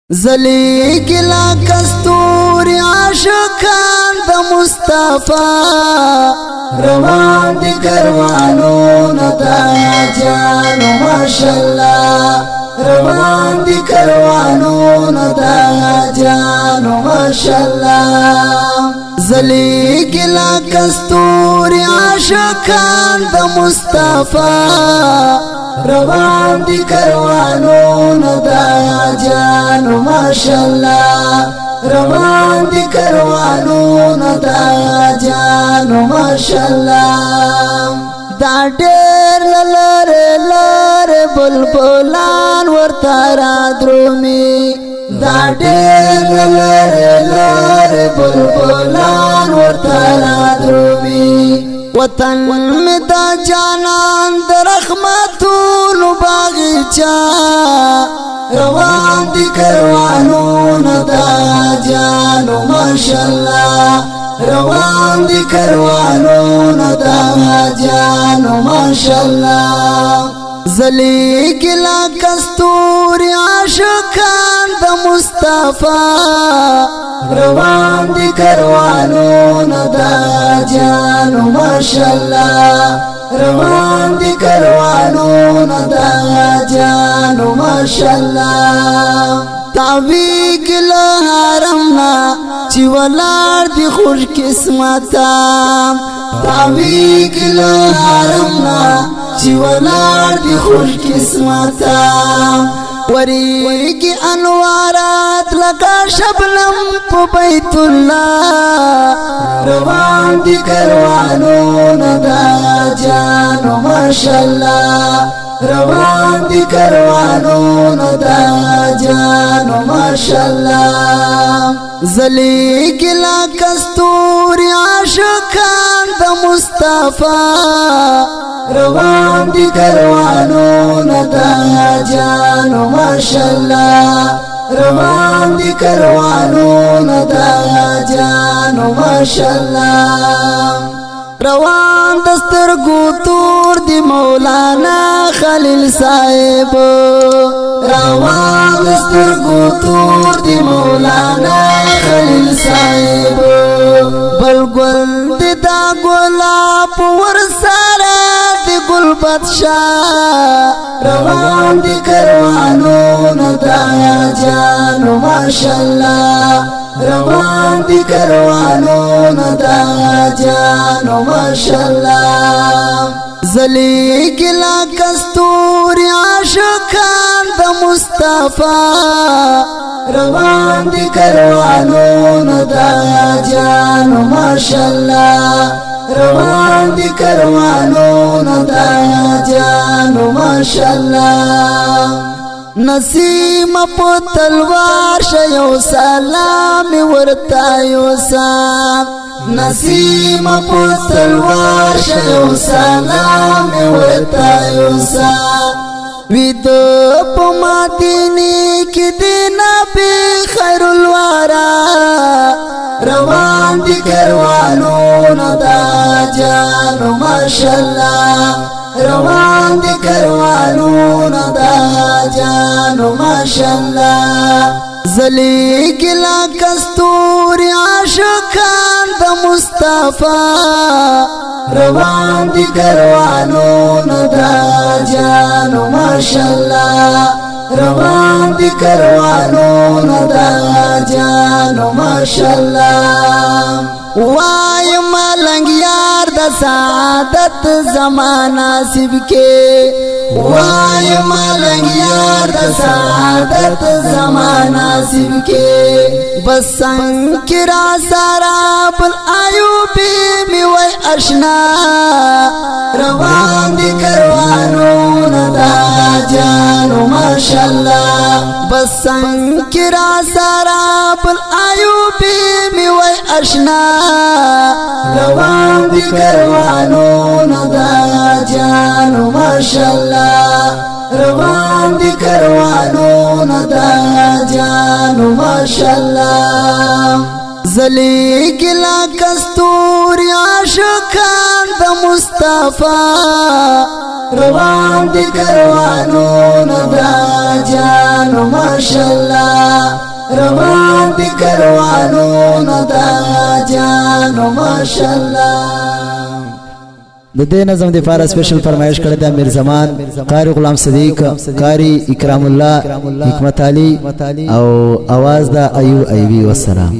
زلی گلا کستوری عاشقان د مصطفی روان دی کروانون دا جانو ماشاءاللہ روان دی کروانون دا جانو ماشاءاللہ زلی گلا کستوری عاشقان د مصطفی روان دی کروانون دا جانو ماشاءاللہ روان دی کروانون دا جانو ماشاءاللہ دا ډېر لاره لاره بلبلان ورته را درومي دا ډېر لاره لاره بلبلان ورته را درومي وطن میں دا جانان دا رحمتونو باغچا روان دی کروانون دا جانو ماشاءاللہ روان دی کروانون دا جانو ماشاءاللہ زلی گلا کستوری عاشقان دا مصطفی روان دی کروانون دا جانو ماشاءاللہ روان دی کروانون دا جانو ماشاءاللہ تاوی گلا حرمنا چی ولار دی خوش قسمتا تاوی گلا حرمنا چی ولار دی خوش قسمتا وریگی انوارات لگا شبنم پو بیت اللہ روان دی کروانون دا جانو ماشاءاللہ روان دی کروانون دا جانو ماشاءاللہ زلی گلا کستوری عاشقان دا مصطفی روان دی کروانون دا جانو ماشاءاللہ روان دی کروانون دا جانو ماشاءاللہ روان دستر گوتور دی مولانا خلیل صاحب روان دستر گوتور دی مولانا خلیل صاحب بلگل دی دا گلاب ورسارا دی گل بادشاہ روان دی کروانون دا جانو ماشاءاللہ روان دی کروانون دا جانو ماشاءاللہ زلی گلا کستوری عاشقان دا مصطفی روان دی کروانون دا جانو ماشاءاللہ روان دی کروانون دا جانو ماشاءاللہ نسیم پو تلوار شیو سلام ورتا یوسام نسیم پو تلوار شیو سلام ورتا یوسام وید پو مدینی کی دینا بی خیر الوارا روان دی کروانون دا جانو ماشاءاللہ روان دی کروانون دا جانو ماشاءاللہ زلی گلا کستوری عاشقان دا مصطفی روان دی کروانون دا جانو ماشاءاللہ روان دی کروانون دا جانو ماشاءاللہ وای ملنگ یار دا سعادت زمانہ سب کے وای ملنگ یار دا سعادت زمانہ سب کے بسنگ کرا سارا بل ایوبی می وی اشنا روان دی کروانون دا جانو ماشاءاللہ بسنگ کرا سارا بل ایوبی می وی اشنا روان دی کروانون دا جانو ماشاءاللہ روان دی کروانون دا جانو ماشاءاللہ زلی گلا کستوری عاشقان دا مصطفی روان دی کروانون دا جانو ماشاءاللہ روان دی کروانو دا جانو ماشاءاللہ. د دې نظم د فارس سپیشل فرمایش کړی د امیر زمان، قاری غلام صدیق، قاری اکرام الله، حکمت علی او आवाज د ایوب ایوبی. والسلام.